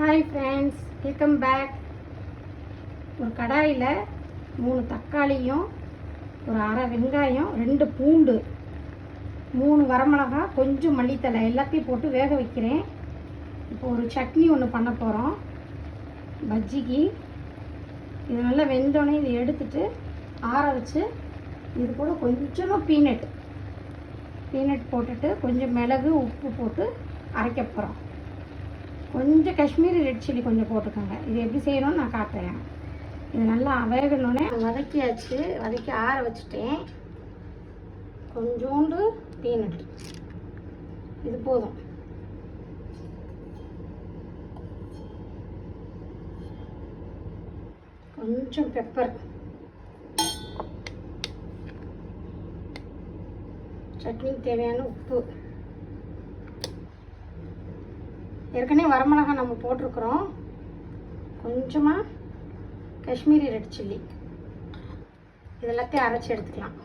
Hi friends, welcome back. ஒரு கடாயில் 3 தக்காளியும், ஒரு அரை வெங்காயம், 2 பூண்டு, 3 வரமிளகா, கொஞ்சம் மல்லித்தலை எல்லாத்தையும் போட்டு வேக வைக்கிறேன். இப்போ ஒரு சட்னி ஒன்று பண்ண போகிறோம் பஜ்ஜிக்கு. இது நல்லா வெந்தோடனே இதை எடுத்துட்டு ஆற வச்சு இது கூட கொஞ்சமாக பீனட் போட்டுட்டு கொஞ்சம் மிளகு உப்பு போட்டு அரைக்க போகிறோம். கொஞ்சம் காஷ்மீரி ரெட் சில்லி கொஞ்சம் போட்டுக்கோங்க. இது எப்படி செய்யணும்னு நான் காட்டுறேன். இது நல்லா வேகணுன்னே வதக்கியாச்சு, வதக்கி ஆற வச்சுட்டேன். கொஞ்சோண்டு பீனட், இது போதும். கொஞ்சம் பெப்பர், சட்னிக்கு தேவையான உப்பு. ஏற்கனவே வரமிளகா நம்ம போட்டிருக்கிறோம். கொஞ்சமாக காஷ்மீரி ரெட் சில்லி. இது எல்லாத்தையும் அரைச்சி எடுத்துக்கலாம்.